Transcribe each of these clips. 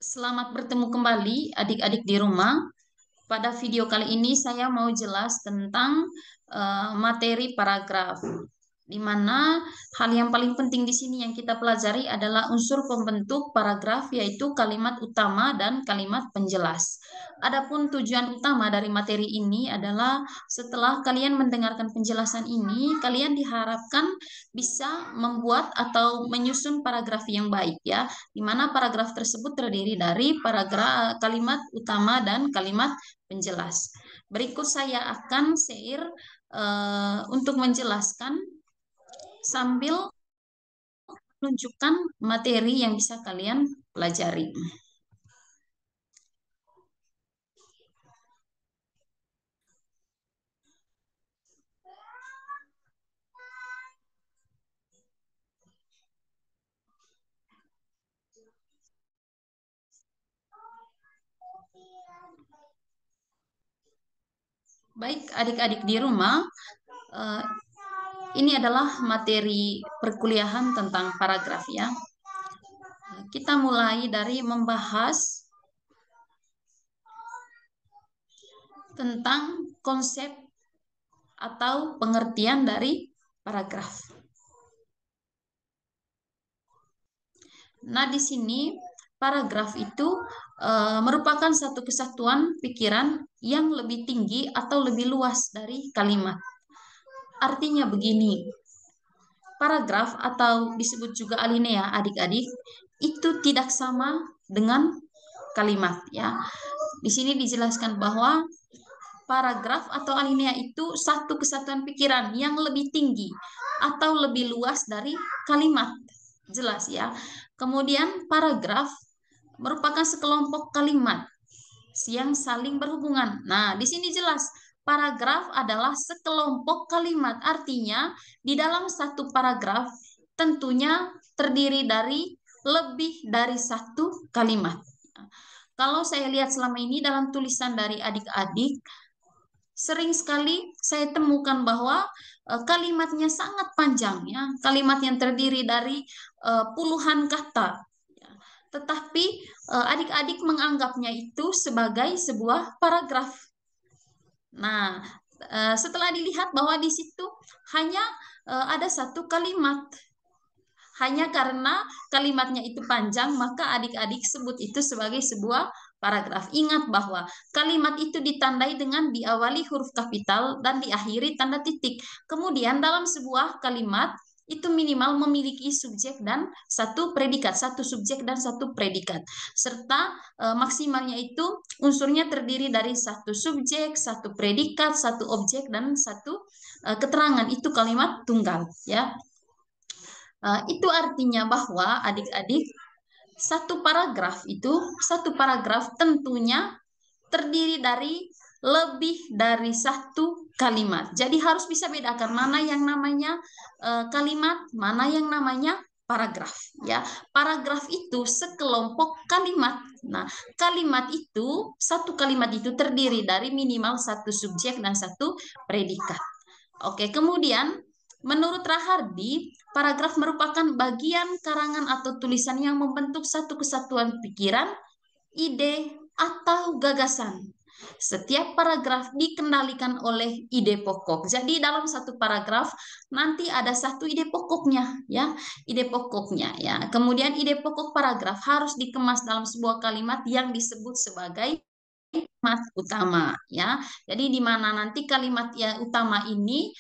Selamat bertemu kembali adik-adik di rumah. Pada video kali ini saya mau jelas tentang materi paragraf, di mana hal yang paling penting di sini yang kita pelajari adalah unsur pembentuk paragraf, yaitu kalimat utama dan kalimat penjelas. Adapun tujuan utama dari materi ini adalah setelah kalian mendengarkan penjelasan ini, kalian diharapkan bisa membuat atau menyusun paragraf yang baik ya, di mana paragraf tersebut terdiri dari paragraf kalimat utama dan kalimat penjelas. Berikut saya akan share untuk menjelaskan sambil menunjukkan materi yang bisa kalian pelajari. Baik, adik-adik di rumah, eh, ini adalah materi perkuliahan tentang paragraf ya. Kita mulai dari membahas tentang konsep atau pengertian dari paragraf. Nah, di sini paragraf itu merupakan satu kesatuan pikiran yang lebih tinggi atau lebih luas dari kalimat. Artinya begini, paragraf atau disebut juga alinea adik-adik itu tidak sama dengan kalimat ya. Di sini dijelaskan bahwa paragraf atau alinea itu satu kesatuan pikiran yang lebih tinggi atau lebih luas dari kalimat. Jelas ya. Kemudian paragraf merupakan sekelompok kalimat yang saling berhubungan. Nah, di sini jelas paragraf adalah sekelompok kalimat. Artinya di dalam satu paragraf tentunya terdiri dari lebih dari satu kalimat. Kalau saya lihat selama ini dalam tulisan dari adik-adik, sering sekali saya temukan bahwa kalimatnya sangat panjang ya, kalimat yang terdiri dari puluhan kata. Ya. Tetapi adik-adik menganggapnya itu sebagai sebuah paragraf. Nah, setelah dilihat bahwa di situ hanya ada satu kalimat. Hanya karena kalimatnya itu panjang, maka adik-adik sebut itu sebagai sebuah paragraf. Ingat bahwa kalimat itu ditandai dengan diawali huruf kapital dan diakhiri tanda titik. Kemudian dalam sebuah kalimat itu minimal memiliki subjek dan satu predikat, satu subjek dan satu predikat. Serta maksimalnya itu unsurnya terdiri dari satu subjek, satu predikat, satu objek dan satu keterangan. Itu kalimat tunggal ya. Itu artinya bahwa adik-adik satu paragraf tentunya terdiri dari lebih dari satu kalimat. Jadi harus bisa bedakan mana yang namanya kalimat, mana yang namanya paragraf ya. Paragraf itu sekelompok kalimat. Nah, satu kalimat itu terdiri dari minimal satu subjek dan satu predikat. Oke, kemudian menurut Rahardi, paragraf merupakan bagian karangan atau tulisan yang membentuk satu kesatuan pikiran, ide, atau gagasan. Setiap paragraf dikendalikan oleh ide pokok. Jadi dalam satu paragraf nanti ada satu ide pokoknya ya, ide pokoknya ya. Kemudian ide pokok paragraf harus dikemas dalam sebuah kalimat yang disebut sebagai kalimat utama ya. Jadi di mana nanti kalimat ya utama ini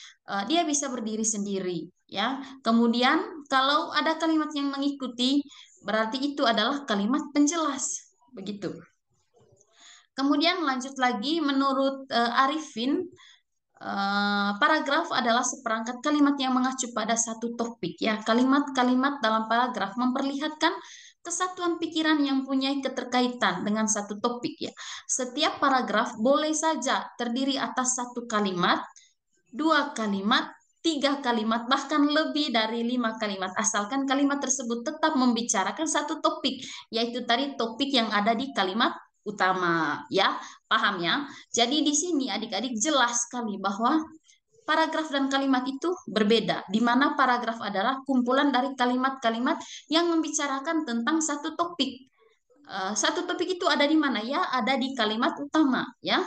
dia bisa berdiri sendiri ya. Kemudian kalau ada kalimat yang mengikuti berarti itu adalah kalimat penjelas. Begitu. Kemudian lanjut lagi menurut Arifin, paragraf adalah seperangkat kalimat yang mengacu pada satu topik ya. Kalimat-kalimat dalam paragraf memperlihatkan kesatuan pikiran yang punya keterkaitan dengan satu topik ya. Setiap paragraf boleh saja terdiri atas satu kalimat, dua kalimat, tiga kalimat, bahkan lebih dari 5 kalimat, asalkan kalimat tersebut tetap membicarakan satu topik, yaitu tadi topik yang ada di kalimat utama ya. Paham ya? Jadi di sini adik-adik jelas sekali bahwa paragraf dan kalimat itu berbeda, di mana paragraf adalah kumpulan dari kalimat-kalimat yang membicarakan tentang satu topik. Satu topik itu ada di mana ya? Ada di kalimat utama ya.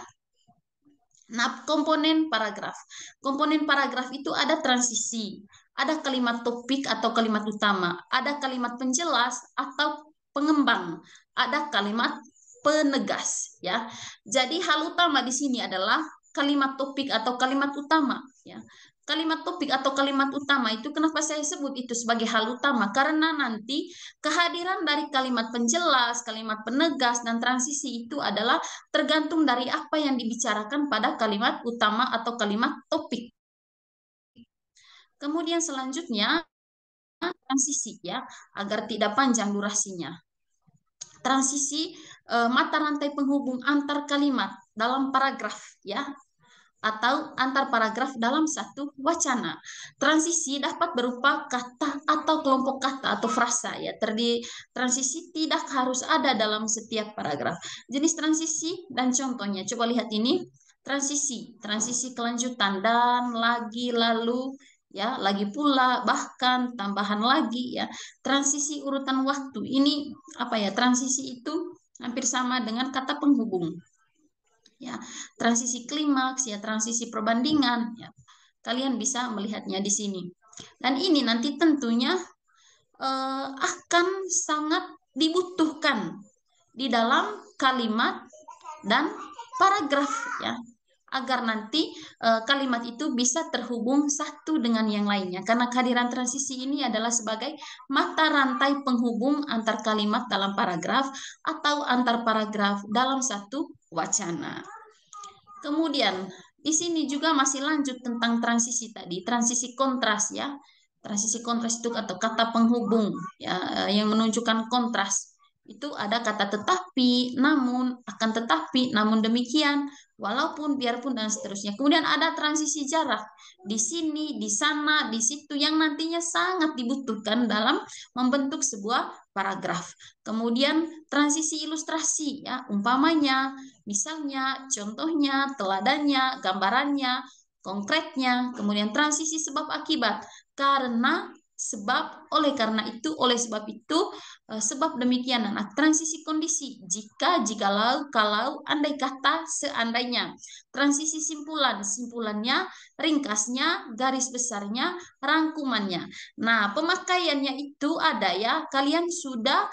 Nah, komponen paragraf. Komponen paragraf itu ada transisi, ada kalimat topik atau kalimat utama, ada kalimat penjelas atau pengembang, ada kalimat penegas ya. Jadi hal utama di sini adalah kalimat topik atau kalimat utama ya. Kalimat topik atau kalimat utama itu kenapa saya sebut itu sebagai hal utama? Karena nanti kehadiran dari kalimat penjelas, kalimat penegas dan transisi itu adalah tergantung dari apa yang dibicarakan pada kalimat utama atau kalimat topik. Kemudian selanjutnya transisi ya, agar tidak panjang durasinya. Transisi mata rantai penghubung antar kalimat dalam paragraf ya, atau antar paragraf dalam satu wacana. Transisi dapat berupa kata atau kelompok kata atau frasa ya. Transisi tidak harus ada dalam setiap paragraf. Jenis transisi dan contohnya. Coba lihat ini. Transisi kelanjutan dan lagi lalu ya, lagi pula, bahkan, tambahan lagi ya. Transisi urutan waktu. Ini apa ya? Transisi itu hampir sama dengan kata penghubung ya, transisi klimaks ya, transisi perbandingan ya, kalian bisa melihatnya di sini. Dan ini nanti tentunya akan sangat dibutuhkan di dalam kalimat dan paragraf ya, agar nanti kalimat itu bisa terhubung satu dengan yang lainnya, karena kehadiran transisi ini adalah sebagai mata rantai penghubung antar kalimat dalam paragraf atau antar paragraf dalam satu wacana. Kemudian di sini juga masih lanjut tentang transisi tadi, transisi kontras ya. Transisi kontras itu atau kata penghubung ya, yang menunjukkan kontras. Itu ada kata tetapi, namun, akan tetapi, namun demikian, walaupun, biarpun dan seterusnya. Kemudian ada transisi jarak di sini, di sana, di situ yang nantinya sangat dibutuhkan dalam membentuk sebuah paragraf. Kemudian transisi ilustrasi ya, umpamanya, misalnya, contohnya, teladannya, gambarannya, konkretnya, kemudian transisi sebab akibat. Karena sebab, oleh karena itu, oleh sebab itu, sebab demikian. Nah, transisi kondisi, jika, jikalau, kalau, andai kata, seandainya. Transisi simpulan, simpulannya, ringkasnya, garis besarnya, rangkumannya. Nah, pemakaiannya itu ada ya, kalian sudah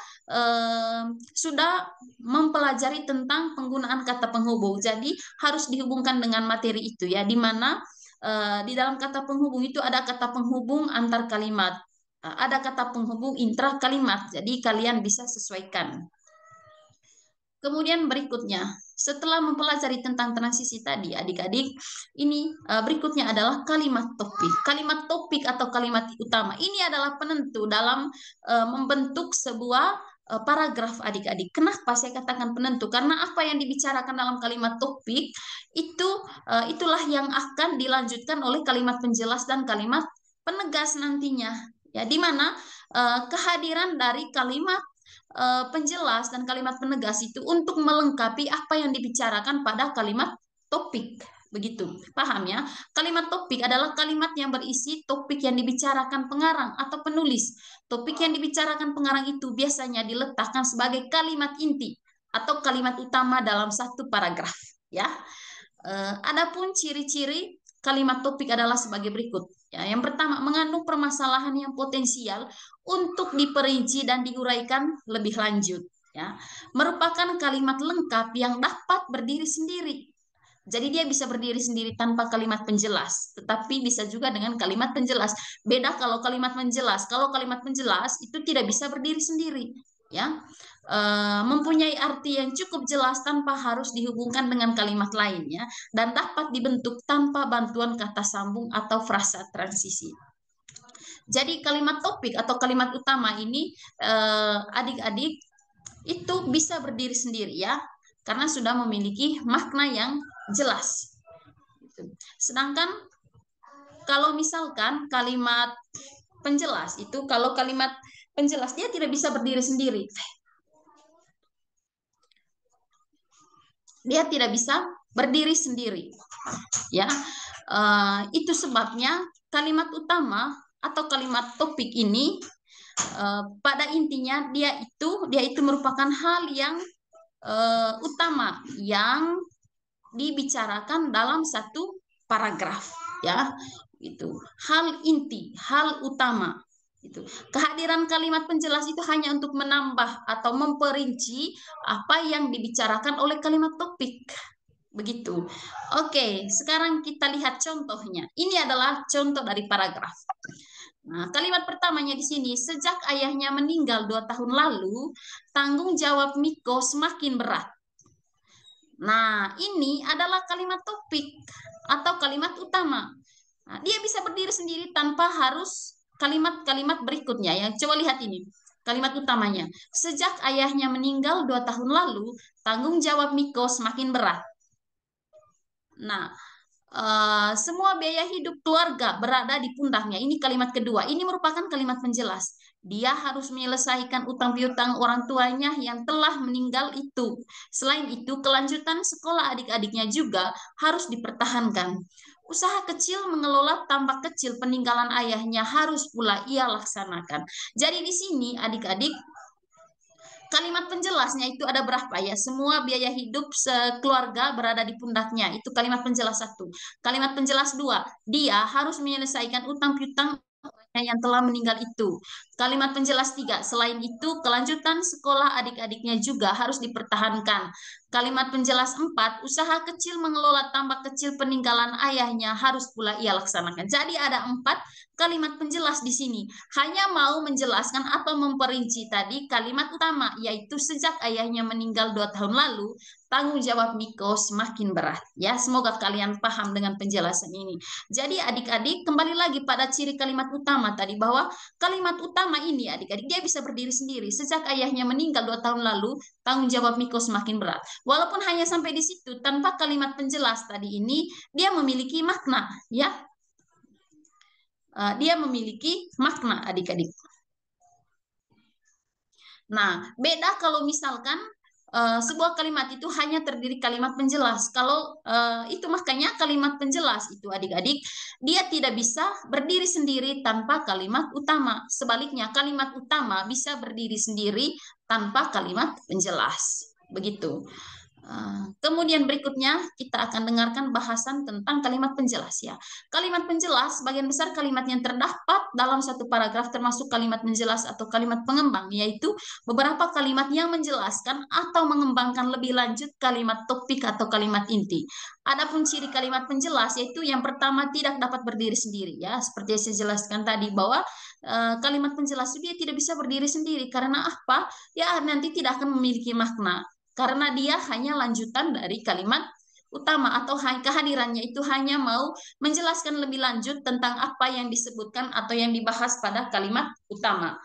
mempelajari tentang penggunaan kata penghubung. Jadi harus dihubungkan dengan materi itu ya, di mana di dalam kata penghubung itu ada kata penghubung antar kalimat, ada kata penghubung intra kalimat. Jadi kalian bisa sesuaikan. Kemudian berikutnya, setelah mempelajari tentang transisi tadi, adik-adik, ini berikutnya adalah kalimat topik. Kalimat topik atau kalimat utama ini adalah penentu dalam membentuk sebuah paragraf, adik-adik. Kenapa saya katakan penentu? Karena apa yang dibicarakan dalam kalimat topik itu itulah yang akan dilanjutkan oleh kalimat penjelas dan kalimat penegas nantinya. Ya, di mana kehadiran dari kalimat penjelas dan kalimat penegas itu untuk melengkapi apa yang dibicarakan pada kalimat topik. Begitu, paham ya? Kalimat topik adalah kalimat yang berisi topik yang dibicarakan pengarang atau penulis. Topik yang dibicarakan pengarang itu biasanya diletakkan sebagai kalimat inti atau kalimat utama dalam satu paragraf. Ya, adapun ciri-ciri kalimat topik adalah sebagai berikut. Ya, yang pertama, mengandung permasalahan yang potensial untuk diperinci dan diuraikan lebih lanjut. Ya, merupakan kalimat lengkap yang dapat berdiri sendiri. Jadi dia bisa berdiri sendiri tanpa kalimat penjelas, tetapi bisa juga dengan kalimat penjelas. Beda kalau kalimat menjelas. Kalau kalimat penjelas itu tidak bisa berdiri sendiri, ya. Mempunyai arti yang cukup jelas tanpa harus dihubungkan dengan kalimat lainnya dan dapat dibentuk tanpa bantuan kata sambung atau frasa transisi. Jadi kalimat topik atau kalimat utama ini adik-adik itu bisa berdiri sendiri ya, karena sudah memiliki makna yang jelas. Sedangkan kalau misalkan kalimat penjelas itu, kalau kalimat penjelas dia tidak bisa berdiri sendiri. Dia tidak bisa berdiri sendiri. Ya, itu sebabnya kalimat utama atau kalimat topik ini pada intinya dia itu merupakan hal yang utama yang dibicarakan dalam satu paragraf, ya. Itu hal inti, hal utama. Itu kehadiran kalimat penjelas itu hanya untuk menambah atau memperinci apa yang dibicarakan oleh kalimat topik. Begitu. Oke, sekarang kita lihat contohnya. Ini adalah contoh dari paragraf. Nah, kalimat pertamanya di sini, sejak ayahnya meninggal 2 tahun lalu, tanggung jawab Miko semakin berat. Nah, ini adalah kalimat topik atau kalimat utama. Nah, dia bisa berdiri sendiri tanpa harus kalimat-kalimat berikutnya ya. Coba lihat ini. Kalimat utamanya, sejak ayahnya meninggal 2 tahun lalu, tanggung jawab Miko semakin berat. Nah, semua biaya hidup keluarga berada di pundaknya. Ini kalimat kedua. Ini merupakan kalimat penjelas. Dia harus menyelesaikan utang piutang orang tuanya yang telah meninggal itu. Selain itu, kelanjutan sekolah adik-adiknya juga harus dipertahankan. Usaha kecil mengelola tambak kecil peninggalan ayahnya harus pula ia laksanakan. Jadi di sini adik-adik, kalimat penjelasnya itu ada berapa ya? Semua biaya hidup sekeluarga berada di pundaknya. Itu kalimat penjelas satu. Kalimat penjelas dua, dia harus menyelesaikan utang piutang yang telah meninggal itu. Kalimat penjelas tiga, selain itu kelanjutan sekolah adik-adiknya juga harus dipertahankan. Kalimat penjelas empat, usaha kecil mengelola tambak kecil peninggalan ayahnya harus pula ia laksanakan. Jadi ada 4 kalimat penjelas di sini. Hanya mau menjelaskan atau memperinci tadi kalimat utama, yaitu sejak ayahnya meninggal 2 tahun lalu, tanggung jawab Miko semakin berat. Ya, semoga kalian paham dengan penjelasan ini. Jadi adik-adik kembali lagi pada ciri kalimat utama tadi, bahwa kalimat utama ini adik-adik dia bisa berdiri sendiri. Sejak ayahnya meninggal 2 tahun lalu, tanggung jawab Miko semakin berat. Walaupun hanya sampai di situ, tanpa kalimat penjelas tadi ini, dia memiliki makna, ya. Dia memiliki makna adik-adik. Nah, beda kalau misalkan sebuah kalimat itu hanya terdiri kalimat penjelas. Kalau itu makanya kalimat penjelas itu adik-adik, dia tidak bisa berdiri sendiri tanpa kalimat utama. Sebaliknya, kalimat utama bisa berdiri sendiri tanpa kalimat penjelas. Begitu. Kemudian berikutnya kita akan dengarkan bahasan tentang kalimat penjelas ya. Kalimat penjelas, bagian besar kalimat yang terdapat dalam satu paragraf termasuk kalimat penjelas atau kalimat pengembang, yaitu beberapa kalimat yang menjelaskan atau mengembangkan lebih lanjut kalimat topik atau kalimat inti. Adapun ciri kalimat penjelas yaitu yang pertama tidak dapat berdiri sendiri ya, seperti yang saya jelaskan tadi bahwa kalimat penjelas itu dia tidak bisa berdiri sendiri karena apa? Ya nanti tidak akan memiliki makna. Karena dia hanya lanjutan dari kalimat utama atau kehadirannya itu hanya mau menjelaskan lebih lanjut tentang apa yang disebutkan atau yang dibahas pada kalimat utama.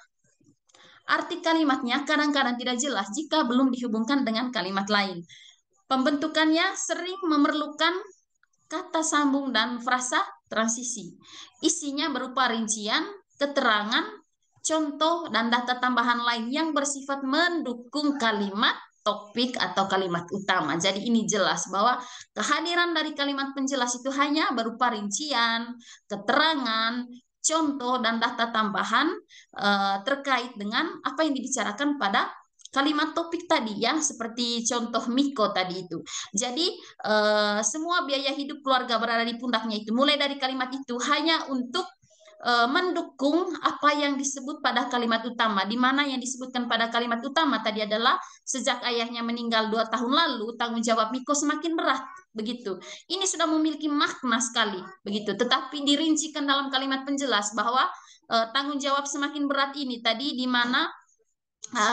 Arti kalimatnya kadang-kadang tidak jelas jika belum dihubungkan dengan kalimat lain. Pembentukannya sering memerlukan kata sambung dan frasa transisi. Isinya berupa rincian, keterangan, contoh, dan data tambahan lain yang bersifat mendukung kalimat topik atau kalimat utama. Jadi ini jelas bahwa kehadiran dari kalimat penjelas itu hanya berupa rincian, keterangan, contoh, dan data tambahan terkait dengan apa yang dibicarakan pada kalimat topik tadi ya, seperti contoh Miko tadi itu. Jadi semua biaya hidup keluarga berada di pundaknya itu, mulai dari kalimat itu hanya untuk mendukung apa yang disebut pada kalimat utama, di mana yang disebutkan pada kalimat utama tadi adalah sejak ayahnya meninggal 2 tahun lalu, tanggung jawab Miko semakin berat. Begitu. Ini sudah memiliki makna sekali. Begitu. Tetapi dirincikan dalam kalimat penjelas bahwa tanggung jawab semakin berat ini tadi di mana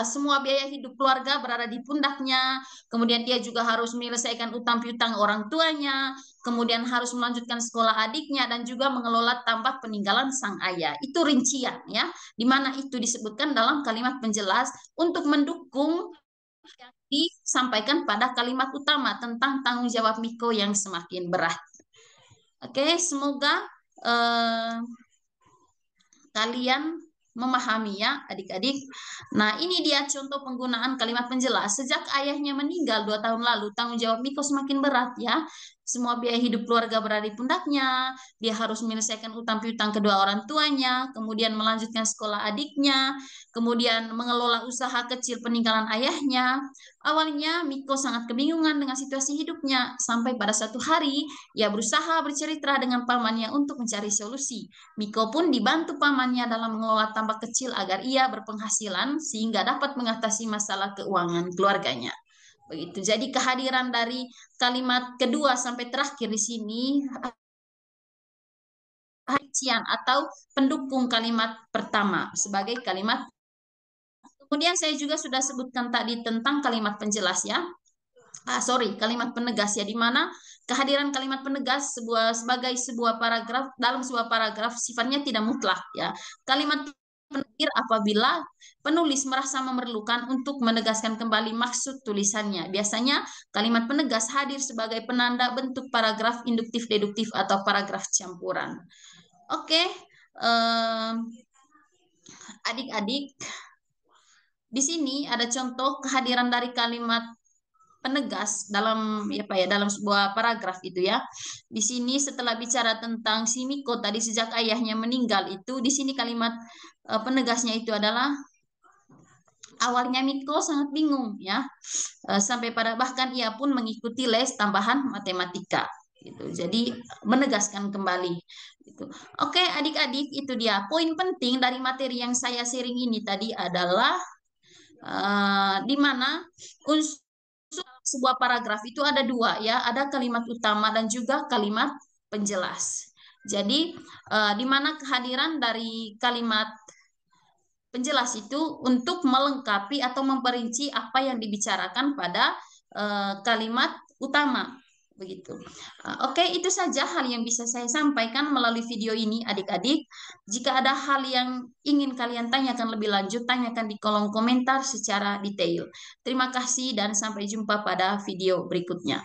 semua biaya hidup keluarga berada di pundaknya, kemudian dia juga harus menyelesaikan utang piutang orang tuanya, kemudian harus melanjutkan sekolah adiknya, dan juga mengelola tambak peninggalan sang ayah. Itu rincian ya, di mana itu disebutkan dalam kalimat penjelas untuk mendukung yang disampaikan pada kalimat utama tentang tanggung jawab Miko yang semakin berat. Oke, semoga kalian memahami ya adik-adik. Nah ini dia contoh penggunaan kalimat penjelas. Sejak ayahnya meninggal 2 tahun lalu, tanggung jawab Miko semakin berat ya. semua biaya hidup keluarga berada di pundaknya, dia harus menyelesaikan utang piutang kedua orang tuanya, kemudian melanjutkan sekolah adiknya, kemudian mengelola usaha kecil peninggalan ayahnya. Awalnya Miko sangat kebingungan dengan situasi hidupnya, sampai pada suatu hari ia berusaha bercerita dengan pamannya untuk mencari solusi. Miko pun dibantu pamannya dalam mengelola tambak kecil agar ia berpenghasilan sehingga dapat mengatasi masalah keuangan keluarganya. Begitu. Jadi kehadiran dari kalimat kedua sampai terakhir di sini rincian atau pendukung kalimat pertama sebagai kalimat. Kemudian saya juga sudah sebutkan tadi tentang kalimat penjelas ya. Kalimat penegas ya, di mana kehadiran kalimat penegas sebagai sebuah paragraf dalam sebuah paragraf sifatnya tidak mutlak ya. Kalimat penegas apabila penulis merasa memerlukan untuk menegaskan kembali maksud tulisannya. Biasanya kalimat penegas hadir sebagai penanda bentuk paragraf induktif deduktif atau paragraf campuran. Oke, adik-adik, di sini ada contoh kehadiran dari kalimat penegas dalam dalam sebuah paragraf itu ya. Di sini setelah bicara tentang si Miko tadi sejak ayahnya meninggal itu, di sini kalimat penegasnya itu adalah awalnya Miko sangat bingung ya. Sampai pada bahkan ia pun mengikuti les tambahan matematika gitu. Jadi menegaskan kembali gitu. Oke, adik-adik, itu dia poin penting dari materi yang saya sharing ini tadi adalah di mana unsur sebuah paragraf itu ada dua ya, ada kalimat utama dan juga kalimat penjelas. Jadi di mana kehadiran dari kalimat penjelas itu untuk melengkapi atau memperinci apa yang dibicarakan pada kalimat utama begitu. Oke, itu saja hal yang bisa saya sampaikan melalui video ini adik-adik. Jika ada hal yang ingin kalian tanyakan lebih lanjut, tanyakan di kolom komentar secara detail. Terima kasih dan sampai jumpa pada video berikutnya.